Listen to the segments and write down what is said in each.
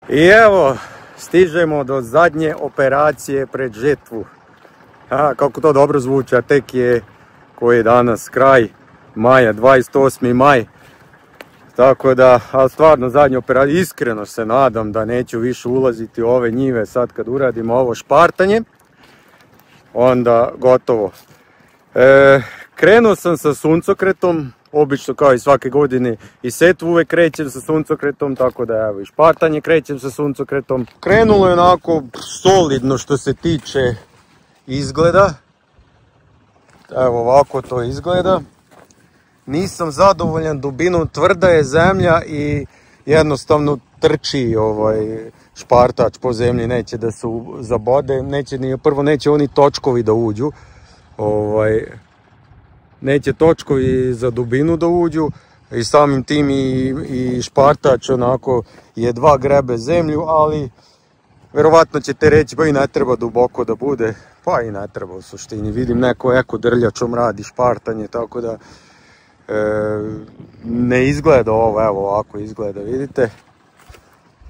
I evo, stižemo do zadnje operacije pred žetvu. Kako to dobro zvuči, a tek je, koji je danas kraj maja, 28. maj. Tako da, ali stvarno zadnja operacija, iskreno se nadam da neću više ulaziti u ove njive sad kad uradimo ovo špartanje. Onda gotovo. Krenuo sam sa suncokretom, obično kao i svake godine i setvu uvek krećem sa suncokretom, tako da evo i špartanje krećem sa suncokretom. Krenulo je onako solidno što se tiče izgleda. Evo ovako to izgleda. Nisam zadovoljan dubinom, tvrda je zemlja i jednostavno trči špartač po zemlji, neće da se zabode, prvo neće oni točkovi da uđu, neće točkovi za dubinu da uđu i samim tim i špartač onako jedva grebe zemlju, ali verovatno ćete reći pa i ne treba duboko da bude, pa i ne treba u suštini, vidim neko eko drljačom radi špartanje, tako da ne izgleda ovo, evo ovako izgleda, vidite,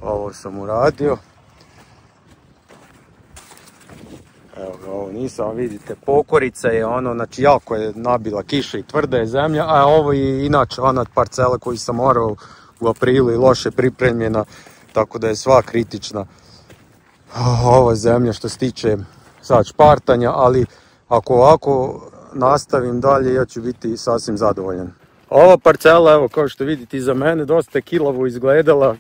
ovo sam uradio, evo ga, ovo nisam, vidite, pokorica je ono, znači jako je nabila kiša i tvrda je zemlja, a ovo je inače ona parcela koju sam morao u aprilu i loše pripremljena, tako da je sva kritična ova zemlja što se tiče sad špartanja, ali ako ovako nastavim dalje, ja ću biti sasvim zadovoljan. Ova parcela, evo kao što vidite iza mene, dosta je kilavo izgledala,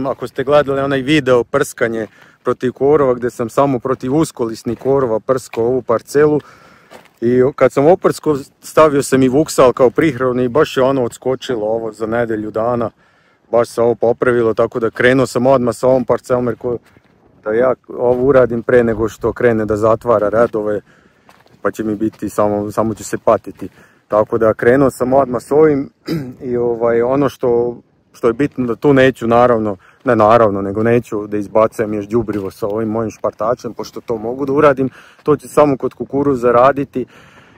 ako ste gledali onaj video prskanje protiv korova, gdje sam samo protiv uskolisnih korova prskao ovu parcelu. I kad sam oprskao, stavio sam i vuksal kao prihranu i baš je ono odskočilo ovo za nedelju dana. Baš se ovo popravilo, tako da krenuo sam odmah sa ovom parcelom, jer da ja ovo uradim pre nego što krene da zatvara redove, pa će mi biti, samo ću se patiti. Tako da krenuo sam odmah s ovim i ono što je bitno da tu neću nego neću da izbacujem još đubrivo sa ovim mojim špartačem, pošto to mogu da uradim, to ću samo kod kukuruza raditi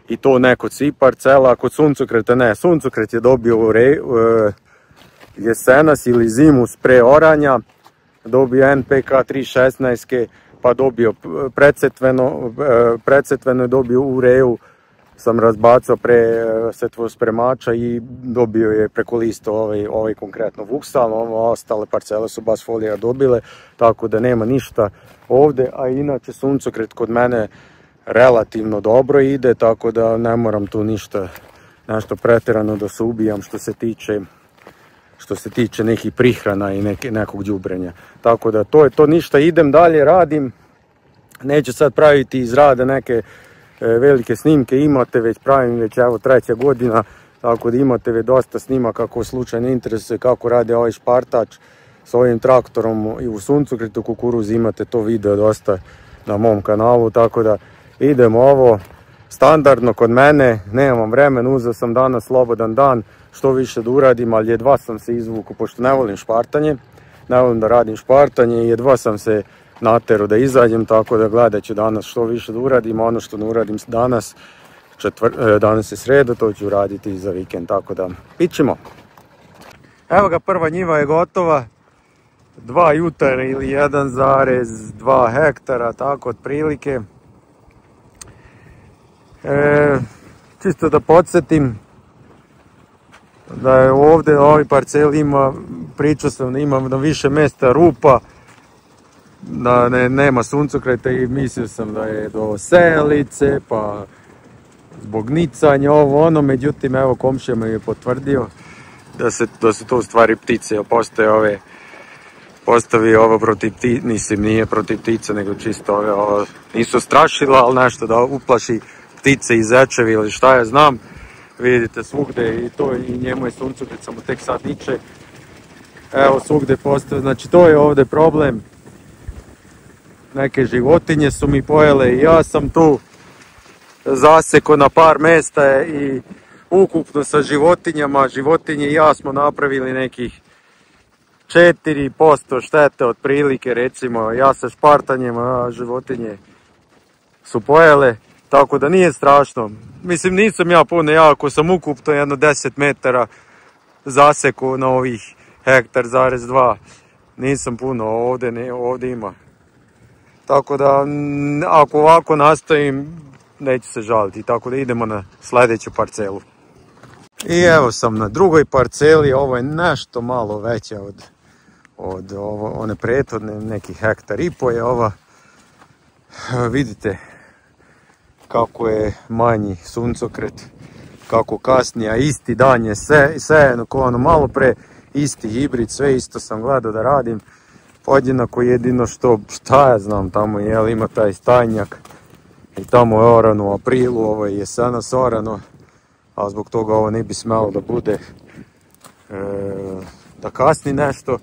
i to ne kod svih parcela, a kod suncokreta ne. Suncokret je dobio jesenas ili zimus pre oranja, dobio NPK 3.16, pa dobio precetveno je dobio ureju, sam razbacao pre setvospremača i dobio je preko lista ovaj konkretno vuksal, ostale parcele su bas folija dobile, tako da nema ništa ovde, a inače suncokret kod mene relativno dobro ide, tako da ne moram tu nešto pretjerano da se ubijam što se tiče nekih prihrana i nekog đubrenja. Tako da to je to, ništa, idem dalje, radim, neću sad praviti iz rada neke velike snimke, pravim već evo 3. godina, tako da imate već dosta snimaka ako slučajno interesuje kako radi ovaj špartač s ovim traktorom i u suncokretu kukuruzi, imate to video dosta na mom kanalu, tako da idemo ovo standardno kod mene, nemam vremena, uzeo sam danas slobodan dan, što više da uradim, ali jedva sam se izvukao, pošto ne volim špartanje, ne volim da radim špartanje i jedva sam se nateru da izađem, tako da gledat ću danas što više da uradim, ono što ne uradim danas, danas je sreda, to ću uraditi za vikend, tako da pićemo. Evo ga, prva njiva je gotova, 2 jutara ili 1,2 hektara, tako otprilike. Čisto da podsjetim da je ovdje na ovoj parceli pričao sam da ima na više mjesta rupa, da nema suncokreta i mislio sam da je do selice, pa zbog nicanja ovo ono, međutim evo komšija mi je potvrdio da su to u stvari ptice, postavi ovo protiv ptica, nije protiv ptica nego čisto ovo nisu strašila, ali nešto da uplaši ptice i zečevi ili šta ja znam, vidite svugde i to i njemu je suncokret, samo tek sad niče, evo svugde postavi, znači to je ovdje problem. Neke životinje su mi pojele i ja sam tu zaseko na par mjesta i ukupno sa životinje i ja smo napravili nekih 4% štete otprilike, recimo ja sa špartanjem, a životinje su pojele, tako da nije strašno. Mislim, nisam ja puno, ja ako sam ukupno jedno 10 metara zaseku na ovih 1,2 hektara, nisam puno ovdje ima. Tako da, ako ovako nastavim, neću se žaliti. Tako da idemo na sljedeću parcelu. I evo sam na drugoj parceli, ovo je nešto malo veća od one prethodne, neki 1,5 hektara je ova. Vidite kako je manji suncokret, kako kasnije, a isti dan je sejeno ko ono malo pre, isti hibrid, sve isto sam gledao da radim. Podjednako jedino šta ja znam, tamo ima taj stajnjak i tamo je orano u aprilu, ovo je jesenas orano, a zbog toga ovo ne bi smelo da bude da kasni nešto.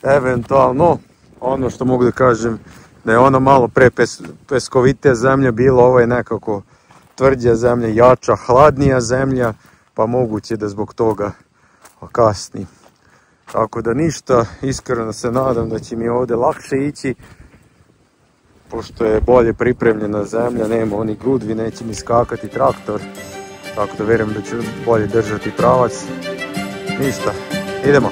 Eventualno, ono što mogu da kažem, da je ono malo pre peskovitija zemlja bila, ovo je nekako tvrdja zemlja, jača, hladnija zemlja, pa moguće da zbog toga kasni. Tako da ništa, iskreno se nadam da će mi ovdje lakše ići, pošto je bolje pripremljena zemlja, nema oni grudvi, neće mi skakati traktor, tako da vjerujem da ću bolje držati pravac. Ništa, idemo!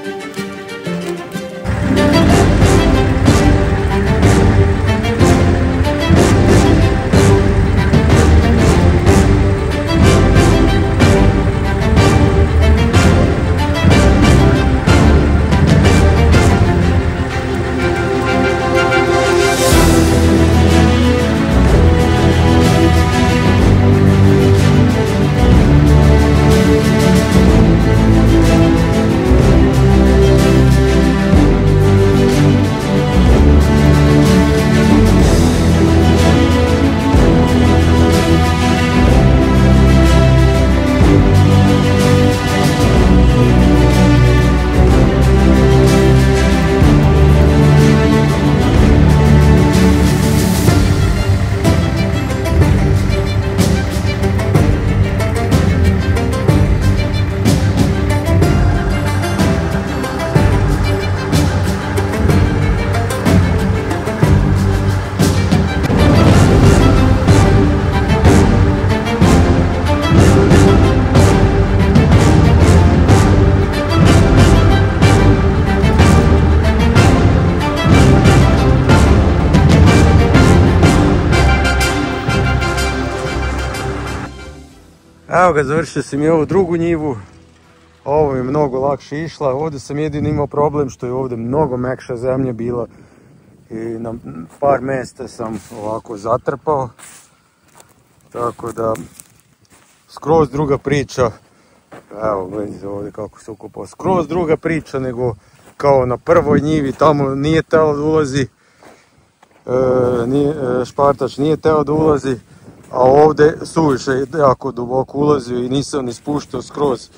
Evo ga, završio sam i ovu drugu njivu, ovo mi je mnogo lakše išla, ovdje sam jedino imao problem što je ovdje mnogo mekša zemlja bila i na par mjesta sam ovako zatrpao, tako da skroz druga priča, evo vidite ovdje kako se ukopao, skroz druga priča nego kao na prvoj njivi, tamo nije teo da ulazi, špartač nije teo da ulazi, a ovdje suviše jako duboko ulazio i nisam ni spuštao skroz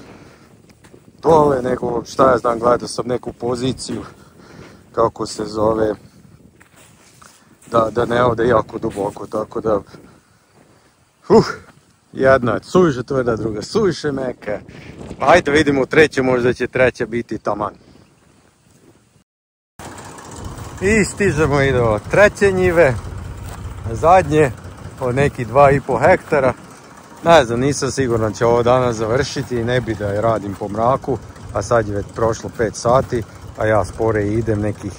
dole, nego šta ja znam, gledao sam neku poziciju, kako se zove, da ne ode jako duboko, tako da, jedna je suviše tvrda, druga suviše meka, ajde vidimo u treće, možda će treća biti taman. I stižemo i do treće njive, zadnje, od nekih 2,5 hektara. Ne znam, nisam siguran da će ovo danas završiti, ne bi da je radim po mraku, a sad je već prošlo 5 sati, a ja spore idem nekih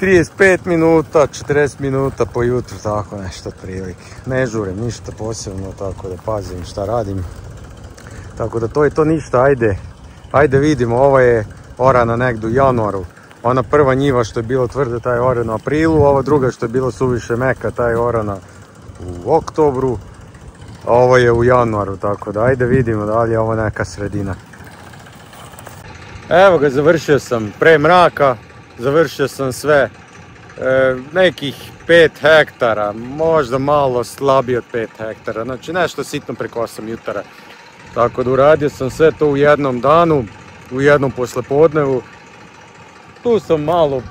35 minuta, 40 minuta po jutru, tako nešto otprilike. Ne žurim ništa posebno, tako da pazim šta radim. Tako da to je to, ništa, ajde vidimo, ovo je orana negdje u januaru. Ona prva njiva što je bilo tvrda, taj je orana u aprilu, ova druga što je bilo suviše meka, taj je orana u oktobru, a ovo je u januaru, tako da ajde vidimo da li je ovo neka sredina. Evo ga, završio sam pre mraka, završio sam sve, nekih 5 hektara, možda malo slabije od 5 hektara, znači nešto sitno preko 8 jutara. Tako da uradio sam sve to u jednom danu, u jednom poslepodnevu. Tu sam malo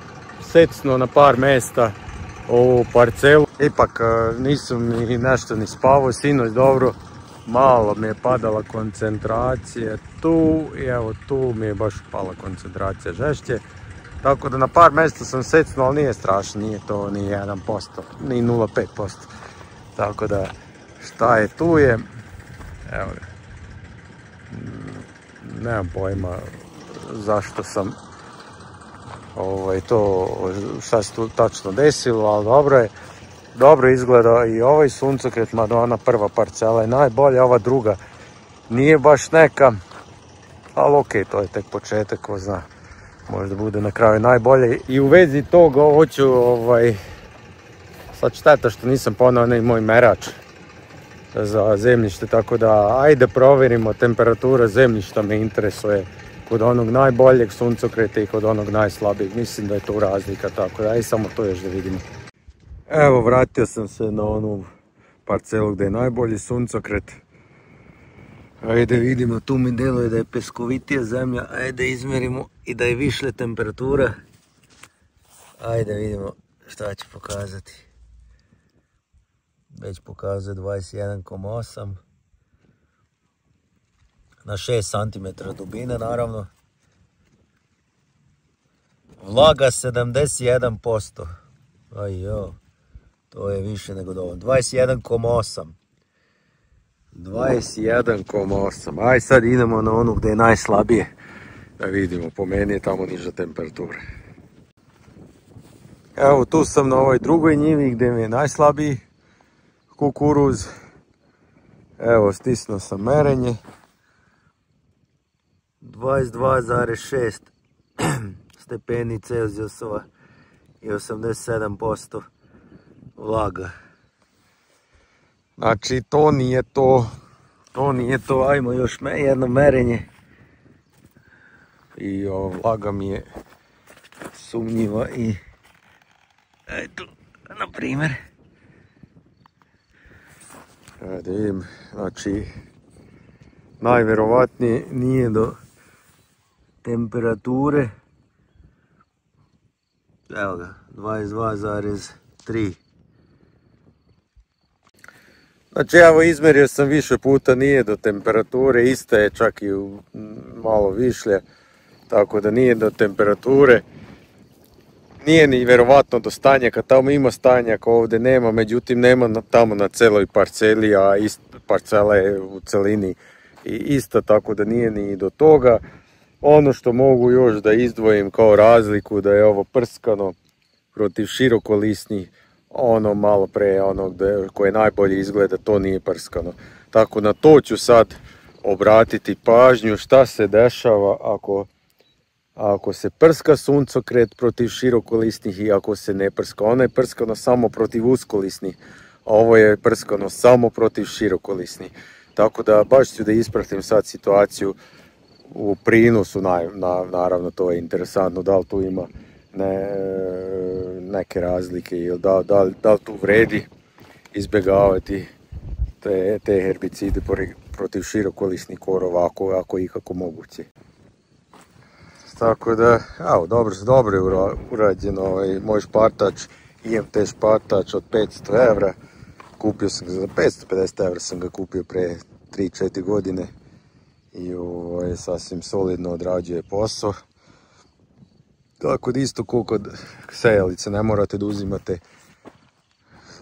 secnuo na par mjesta ovu parcelu. Ipak nisam ni nešto ni spavao sinoć dobro. Malo mi je padala koncentracija tu i evo tu mi je baš pala koncentracija žešće. Tako da na par mjesta sam secnuo, ali nije strašno, nije to ni 1%, ni 0,5%. Tako da šta je tu je, evo ga. Nemam pojma zašto sam to šta se tu tačno desilo, ali dobro izgleda i ovaj suncokret, mada ona prva parcela je najbolja, ova druga nije baš neka, ali ok, to je tek početak, ko zna, možda bude na kraju najbolje. I u vezi toga hoću, sad šteta što nisam ponao onaj moj merač za zemljište, tako da ajde provjerimo temperatura zemljišta, me interesuje kod onog najboljeg suncokreta i kod onog najslabijeg. Mislim da je tu razlika, tako da ajde samo to još da vidimo. Evo, vratio sam se na onu parcelu gdje je najbolji suncokret. Ajde vidimo, tu mi deluje da je peskovitija zemlja, ajde izmerimo i da je višlja temperatura. Ajde vidimo šta će pokazati. Već pokazuje 21,8 na 6 cm dubine, naravno. Vlaga 71%. Ajo, to je više nego dovoljno. 21,8. 21,8. Aj sad idemo na onu gdje je najslabije. Da vidimo, po meni je tamo niža temperatura. Evo, tu sam na ovoj drugoj njivi gdje mi je najslabiji kukuruz. Evo, stisnuo sam merenje. 22,6 stepeni Celzijusova i 87% vlaga. Znači, to nije to, ajmo još jedno merenje. I vlaga mi je sumnjiva i eto, na primjer. Da vidim, znači, najvjerovatnije nije do temperature. Evo ga, 22,3. Znači, evo, izmerio sam više puta, nije do temperature, ista je čak i malo višlje, tako da nije do temperature. Nije ni vjerovatno do stanjaka, tamo ima stanjaka, ovdje nema, međutim nema tamo na celoj parceli, a parcela je u celini i isto, tako da nije ni do toga. Ono što mogu još da izdvojim kao razliku, da je ovo prskano protiv širokolisnih, ono malo pre onog koje najbolje izgleda, to nije prskano. Tako na to ću sad obratiti pažnju šta se dešava ako se prska suncokret protiv širokolisnih i ako se ne prska. Ono je prskano samo protiv uskolisnih, a ovo je prskano samo protiv širokolisnih. Tako da baš ću da ispratim sad situaciju u prinosu, naravno to je interesantno, da li tu ima neke razlike ili da li tu vredi izbjegavati te herbicide protiv širokolisnih korova ako je ikako moguće. Tako da, evo, dobro je urađen moj špartač, IMT špartač od 500 evra. Kupio sam ga za 550 evra, sam ga kupio pre 3-4 godine i sasvim solidno odrađuje posao. Tako da isto kao kod sejalice, ne morate da uzimate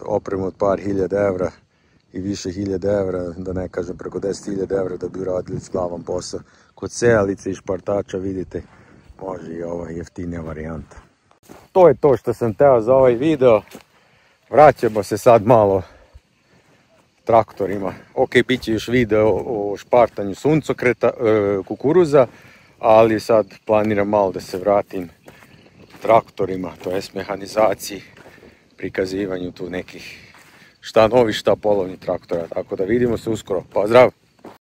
opremu od par hiljada evra i više hiljada evra, da ne kažem preko 10.000 evra da bi uradili s glavom posao. Kod sejalice i špartača vidite, može i ova jeftinija varijanta. To je to što sam teo za ovaj video. Vraćamo se sad malo traktorima. Ok, bit će još video o špartanju suncokreta, kukuruza, ali sad planiram malo da se vratim traktorima, to jest mehanizaciji, prikazivanju tu nekih šta novi, šta polovni traktora. Tako da vidimo se uskoro. Pozdrav!